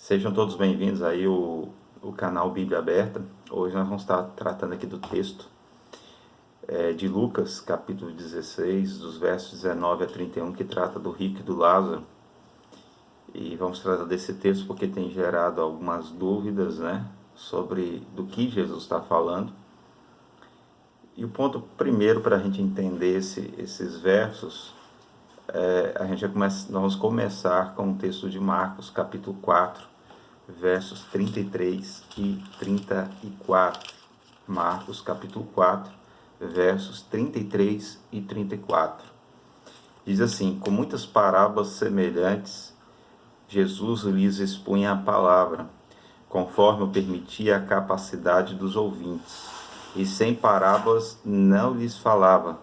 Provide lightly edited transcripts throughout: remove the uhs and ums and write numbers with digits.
Sejam todos bem-vindos aí o canal Bíblia Aberta. Hoje nós vamos estar tratando aqui do texto de Lucas, capítulo 16, dos versos 19 a 31, que trata do rico e do Lázaro. E vamos tratar desse texto porque tem gerado algumas dúvidas, sobre do que Jesus está falando. E o ponto primeiro para a gente entender esses versos, nós vamos começar com o texto de Marcos, capítulo 4, versos 33 e 34. Marcos, capítulo 4, versos 33 e 34. Diz assim: com muitas parábolas semelhantes, Jesus lhes expunha a palavra, conforme o permitia a capacidade dos ouvintes, e sem parábolas não lhes falava.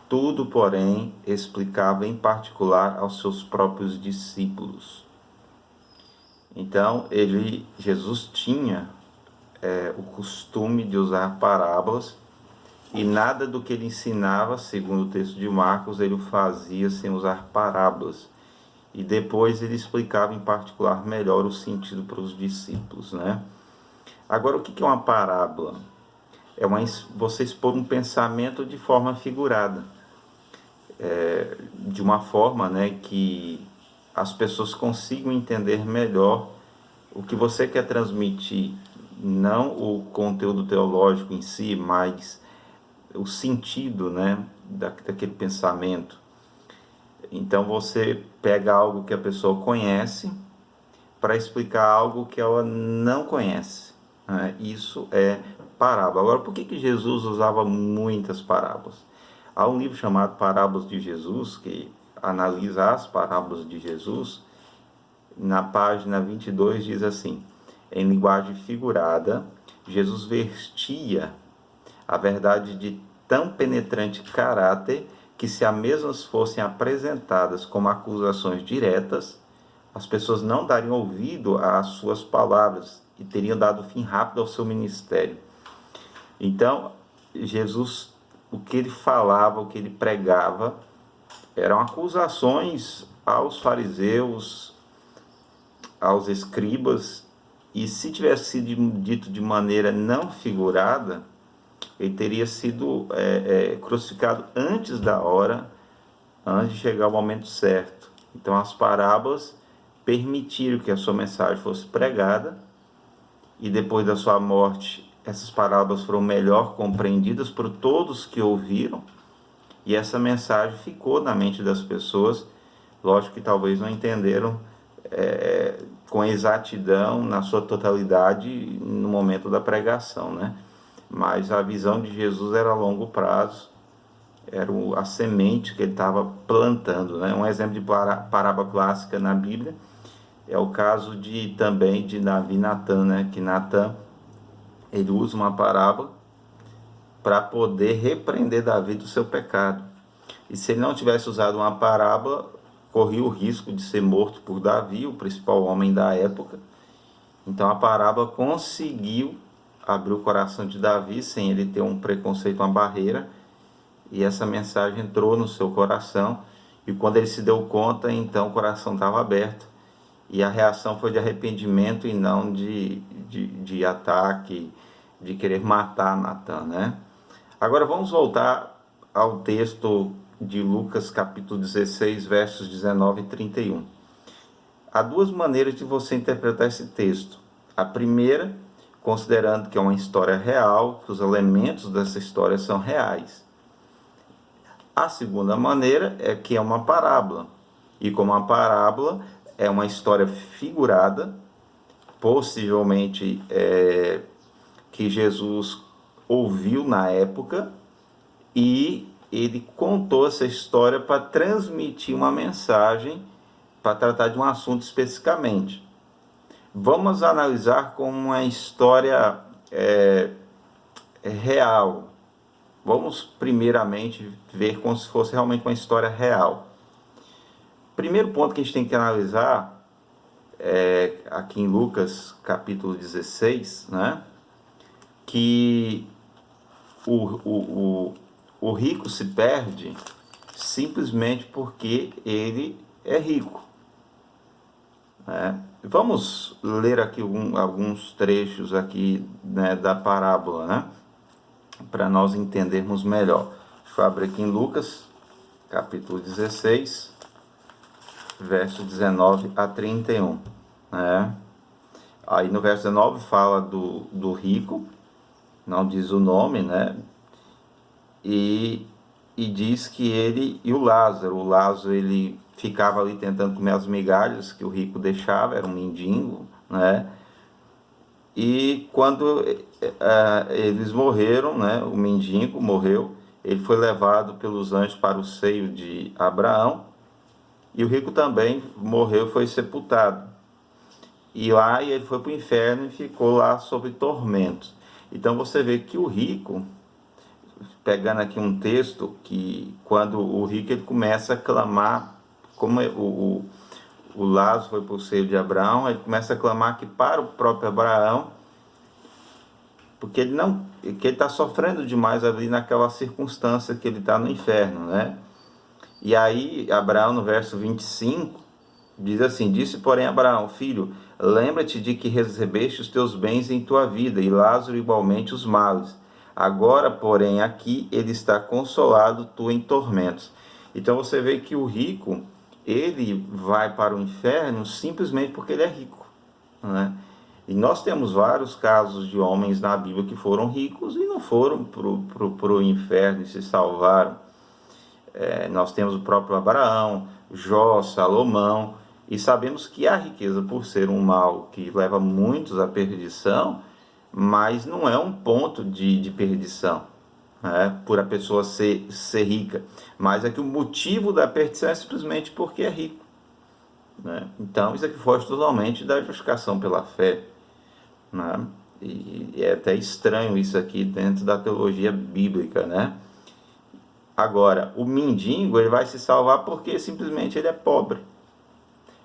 Tudo, porém, explicava em particular aos seus próprios discípulos. Então, Jesus tinha o costume de usar parábolas, e nada do que ele ensinava, segundo o texto de Marcos, ele o fazia sem usar parábolas. E depois ele explicava em particular melhor o sentido para os discípulos, Agora, o que é uma parábola? É você expor um pensamento de forma figurada, de uma forma, que as pessoas consigam entender melhor o que você quer transmitir, não o conteúdo teológico em si, mas o sentido, daquele pensamento. Então você pega algo que a pessoa conhece para explicar algo que ela não conhece, Isso é parábola. Agora, por que Jesus usava muitas parábolas? Há um livro chamado Parábolas de Jesus, que analisa as parábolas de Jesus. Na página 22 diz assim: em linguagem figurada, Jesus vestia a verdade de tão penetrante caráter que, se as mesmas fossem apresentadas como acusações diretas, as pessoas não dariam ouvido às suas palavras e teriam dado fim rápido ao seu ministério. Então, Jesus, o que ele falava, o que ele pregava, eram acusações aos fariseus, aos escribas, e se tivesse sido dito de maneira não figurada, ele teria sido crucificado antes da hora, antes de chegar o momento certo. Então as parábolas permitiram que a sua mensagem fosse pregada, e depois da sua morte, essas parábolas foram melhor compreendidas por todos que ouviram, e essa mensagem ficou na mente das pessoas. Lógico que talvez não entenderam com exatidão, na sua totalidade, no momento da pregação, Mas a visão de Jesus era a longo prazo, era a semente que ele estava plantando, Um exemplo de parábola clássica na Bíblia é o caso também de Davi e Natã, Que Natã, ele usa uma parábola para poder repreender Davi do seu pecado. E se ele não tivesse usado uma parábola, corria o risco de ser morto por Davi, o principal homem da época. Então a parábola conseguiu abrir o coração de Davi, sem ele ter um preconceito, uma barreira, e essa mensagem entrou no seu coração, e quando ele se deu conta, então o coração estava aberto, e a reação foi de arrependimento e não de ataque, de querer matar Natã, Agora vamos voltar ao texto de Lucas, capítulo 16, versos 19 e 31. Há duas maneiras de você interpretar esse texto. A primeira, considerando que é uma história real, que os elementos dessa história são reais. A segunda maneira é que é uma parábola. E como uma parábola é uma história figurada, possivelmente que Jesus ouviu na época, e ele contou essa história para transmitir uma mensagem, para tratar de um assunto especificamente. Vamos analisar como uma história real. Vamos primeiramente ver como se fosse realmente uma história real. Primeiro ponto que a gente tem que analisar aqui em Lucas capítulo 16, que o rico se perde simplesmente porque ele é rico. Vamos ler aqui alguns trechos aqui, né, da parábola, né, para nós entendermos melhor. Deixa eu abrir aqui em Lucas, capítulo 16, verso 19 a 31, né? Aí no verso 19 fala do rico, não diz o nome, né? E diz que ele e o Lázaro ele ficava ali tentando comer as migalhas que o rico deixava, era um mendigo, né? E quando eles morreram, né? O mendigo morreu, ele foi levado pelos anjos para o seio de Abraão, e o rico também morreu, foi sepultado. E lá ele foi para o inferno e ficou lá sob tormentos. Então você vê que o rico, pegando aqui um texto, que quando o rico ele começa a clamar, como o Lázaro foi para o seio de Abraão, ele começa a clamar que para o próprio Abraão, porque ele está sofrendo demais ali naquela circunstância que ele está no inferno, né? E aí Abraão, no verso 25, diz assim: disse porém Abraão, filho, lembra-te de que recebeste os teus bens em tua vida, e Lázaro igualmente os males. Agora, porém, aqui ele está consolado, tu em tormentos. Então você vê que o rico, ele vai para o inferno simplesmente porque ele é rico, né? E nós temos vários casos de homens na Bíblia que foram ricos e não foram para o inferno e se salvaram. Nós temos o próprio Abraão, Jó, Salomão, e sabemos que a riqueza, por ser um mal que leva muitos à perdição, mas não é um ponto de perdição, né, por a pessoa ser rica, mas é que o motivo da perdição é simplesmente porque é rico, né? Então isso aqui foge totalmente da justificação pela fé, né? E é até estranho isso aqui dentro da teologia bíblica, né? Agora, o mendigo ele vai se salvar porque simplesmente ele é pobre.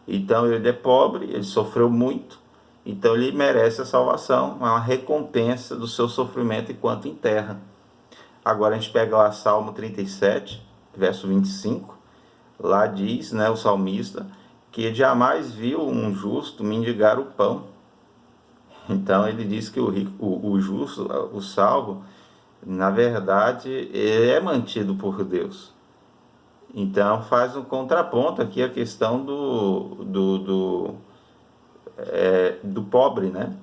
Então ele é pobre, ele sofreu muito, então ele merece a salvação, uma recompensa do seu sofrimento enquanto em terra. Agora a gente pega lá Salmo 37, verso 25, lá diz, né, o salmista, que ele jamais viu um justo mendigar o pão. Então ele diz que o justo, o salvo, na verdade, ele é mantido por Deus. Então faz um contraponto aqui a questão do pobre, né?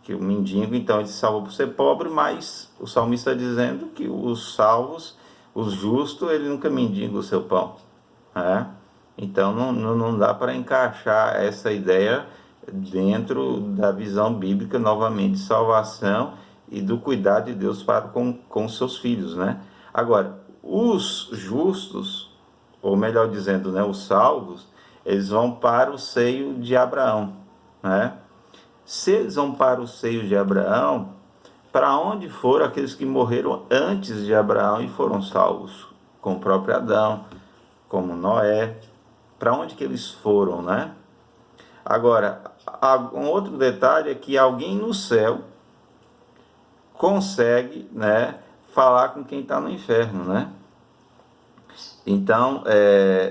Que o mendigo, então, ele se salvou por ser pobre, mas o salmista está dizendo que os salvos, os justos, ele nunca mendiga o seu pão, né? Então não dá para encaixar essa ideia dentro da visão bíblica, novamente, de salvação e do cuidado de Deus para com os seus filhos, né? Agora, os justos, ou melhor dizendo, né, os salvos, eles vão para o seio de Abraão, né? Se eles vão para o seio de Abraão, para onde foram aqueles que morreram antes de Abraão e foram salvos? Como o próprio Adão, como Noé, para onde que eles foram, né? Agora, um outro detalhe é que alguém no céu consegue, né, falar com quem está no inferno, né? Então,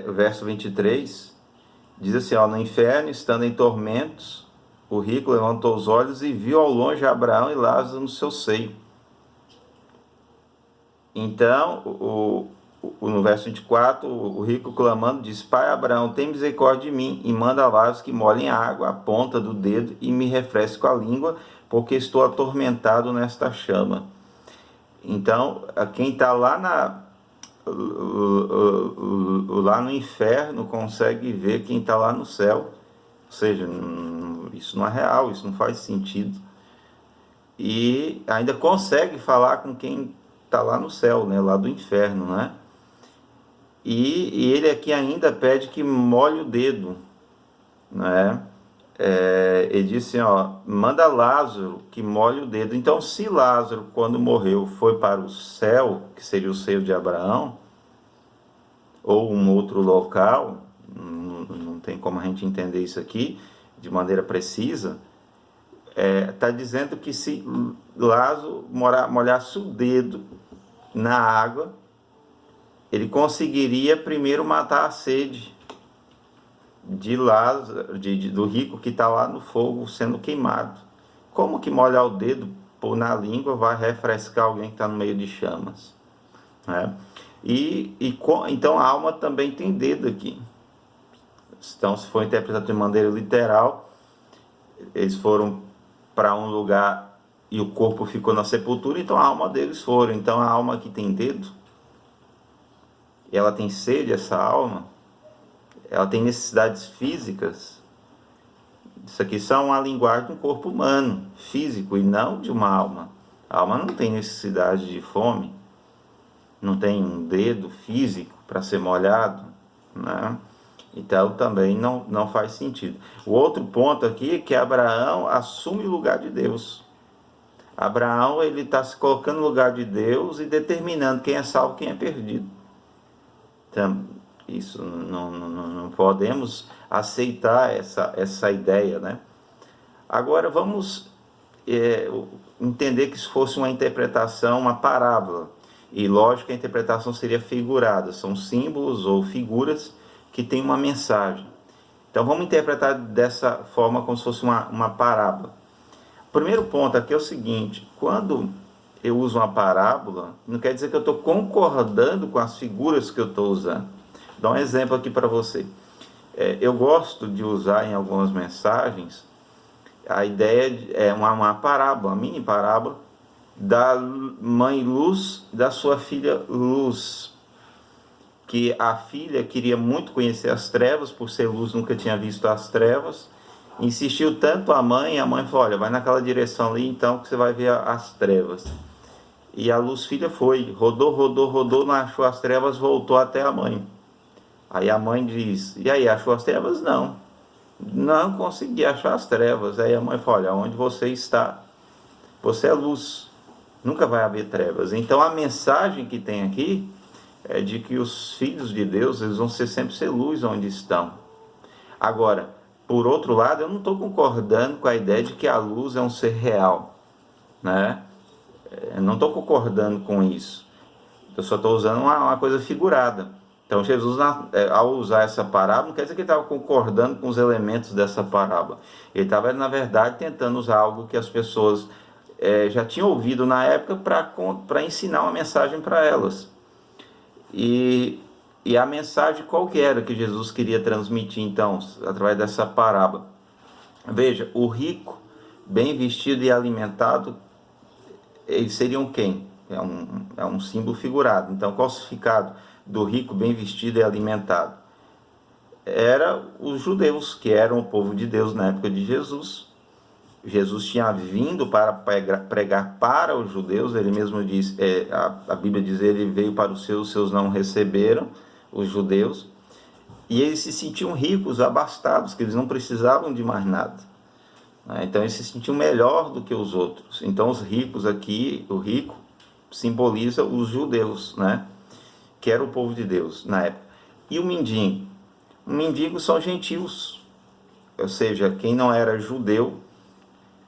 o verso 23 diz assim, ó, no inferno, estando em tormentos, o rico levantou os olhos e viu ao longe Abraão e Lázaro no seu seio. Então, no verso 24, o rico clamando diz, Pai Abraão, tem misericórdia de mim e manda Lázaro que molhe em água a ponta do dedo e me refresque com a língua, porque estou atormentado nesta chama. Então, quem está lá no inferno consegue ver quem está lá no céu. Ou seja, isso não é real, isso não faz sentido. E ainda consegue falar com quem está lá no céu, né, lá do inferno, né? E ele aqui ainda pede que molhe o dedo, né? Ele disse assim, ó, manda Lázaro que molhe o dedo. Então, se Lázaro, quando morreu, foi para o céu, que seria o seio de Abraão, ou um outro local, não tem como a gente entender isso aqui de maneira precisa, está dizendo que se Lázaro molhasse o dedo na água, ele conseguiria primeiro matar a sede, de Lázaro, do rico que está lá no fogo sendo queimado. Como que molhar o dedo, pôr na língua, vai refrescar alguém que está no meio de chamas? Né? Então a alma também tem dedo aqui. Então, se for interpretado de maneira literal, eles foram para um lugar e o corpo ficou na sepultura, então a alma deles foram. Então a alma que tem dedo, ela tem sede, essa alma, ela tem necessidades físicas. Isso aqui são a linguagem de um corpo humano, físico, e não de uma alma. A alma não tem necessidade de fome, não tem um dedo físico para ser molhado, né? Então também não faz sentido. O outro ponto aqui é que Abraão assume o lugar de Deus. Abraão, ele está se colocando no lugar de Deus e determinando quem é salvo e quem é perdido. Então, isso não podemos aceitar essa ideia, né? Agora vamos entender que isso fosse uma interpretação, uma parábola. E lógico que a interpretação seria figurada, são símbolos ou figuras que têm uma mensagem. Então vamos interpretar dessa forma, como se fosse uma parábola. O primeiro ponto aqui é o seguinte: quando eu uso uma parábola, não quer dizer que eu estou concordando com as figuras que eu estou usando. Vou dar um exemplo aqui para você. Eu gosto de usar em algumas mensagens a ideia é uma parábola, uma mini parábola da mãe Luz, da sua filha Luz, que a filha queria muito conhecer as trevas, por ser luz nunca tinha visto as trevas, insistiu tanto a mãe falou: olha, vai naquela direção ali então que você vai ver as trevas. E a Luz filha foi, rodou, não achou as trevas, voltou até a mãe. Aí a mãe diz: e aí, achou as trevas? Não consegui achar as trevas. Aí a mãe fala: olha, onde você está, você é luz, nunca vai haver trevas. Então a mensagem que tem aqui é de que os filhos de Deus, eles vão sempre ser luz onde estão. Agora, por outro lado, eu não estou concordando com a ideia de que a luz é um ser real, né? Eu não estou concordando com isso. Eu só estou usando uma coisa figurada. Então Jesus, ao usar essa parábola, não quer dizer que ele estava concordando com os elementos dessa parábola. Ele estava, na verdade, tentando usar algo que as pessoas já tinham ouvido na época para ensinar uma mensagem para elas. E a mensagem qual que era que Jesus queria transmitir, então, através dessa parábola? Veja, o rico, bem vestido e alimentado, eles seriam quem? É um símbolo figurado. Então, qual o significado do rico, bem vestido e alimentado? Era os judeus, que eram o povo de Deus na época de Jesus. Jesus tinha vindo para pregar para os judeus, ele mesmo diz, a Bíblia diz, ele veio para os seus não receberam, os judeus, e eles se sentiam ricos, abastados, que eles não precisavam de mais nada. Então eles se sentiam melhor do que os outros. Então os ricos aqui, o rico simboliza os judeus, né? Que era o povo de Deus na época. E o mendigo? O mendigo são gentios, ou seja, quem não era judeu,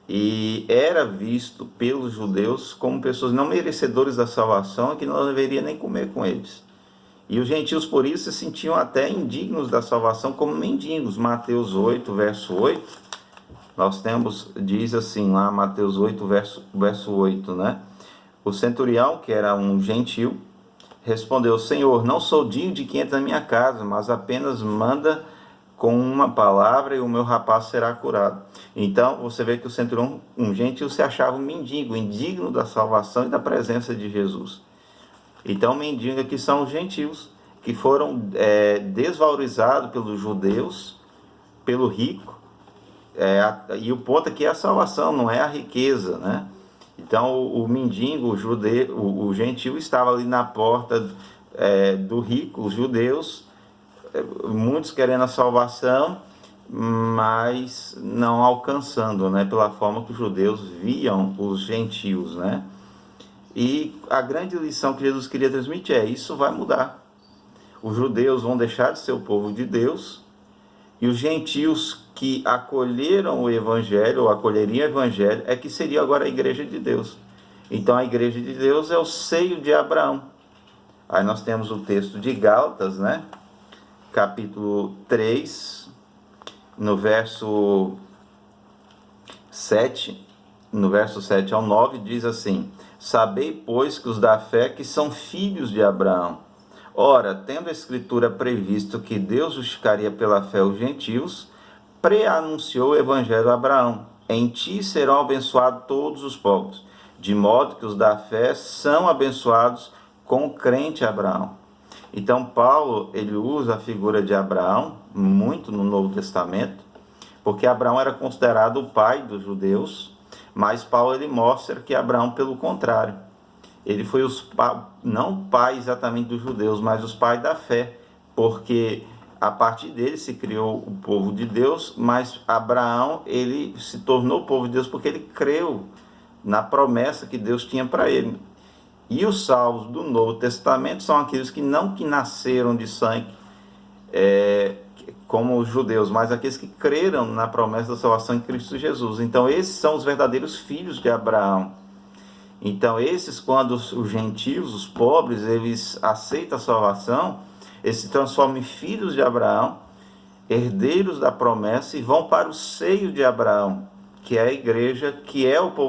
e era visto pelos judeus como pessoas não merecedoras da salvação e que não deveria nem comer com eles. E os gentios, por isso, se sentiam até indignos da salvação como mendigos. Mateus 8, verso 8, nós temos, diz assim lá, Mateus 8, verso 8, né? O centurião, que era um gentil, respondeu: Senhor, não sou digno de que entre na minha casa, mas apenas manda com uma palavra e o meu rapaz será curado. Então, você vê que o centurião, um gentil, se achava um mendigo, indigno da salvação e da presença de Jesus. Então, mendigo aqui são os gentios, que foram desvalorizados pelos judeus, pelo rico, e o ponto aqui é a salvação, não é a riqueza, né? Então, o mendigo, o gentil, estava ali na porta do rico, os judeus, muitos querendo a salvação, mas não alcançando, né, pela forma que os judeus viam os gentios, né? E a grande lição que Jesus queria transmitir isso vai mudar. Os judeus vão deixar de ser o povo de Deus, e os gentios que acolheram o evangelho, ou acolheriam o evangelho, é que seria agora a igreja de Deus. Então a igreja de Deus é o seio de Abraão. Aí nós temos o texto de Gálatas, né? Capítulo 3, no verso 7, no verso 7 ao 9, diz assim: Sabei, pois, que os da fé que são filhos de Abraão. Ora, tendo a Escritura previsto que Deus justificaria pela fé os gentios, pré-anunciou o evangelho a Abraão: Em ti serão abençoados todos os povos, de modo que os da fé são abençoados com o crente Abraão. Então, Paulo, ele usa a figura de Abraão muito no Novo Testamento, porque Abraão era considerado o pai dos judeus, mas Paulo ele mostra que Abraão, pelo contrário, ele foi não pai exatamente dos judeus, mas os pais da fé, porque a partir dele se criou o povo de Deus, mas Abraão ele se tornou o povo de Deus porque ele creu na promessa que Deus tinha para ele. E os salvos do Novo Testamento são aqueles que não que nasceram de sangue, como os judeus, mas aqueles que creram na promessa da salvação em Cristo Jesus. Então, esses são os verdadeiros filhos de Abraão. Então, esses, quando os gentios, os pobres, eles aceitam a salvação, eles se transformam em filhos de Abraão, herdeiros da promessa, e vão para o seio de Abraão, que é a igreja, que é o povo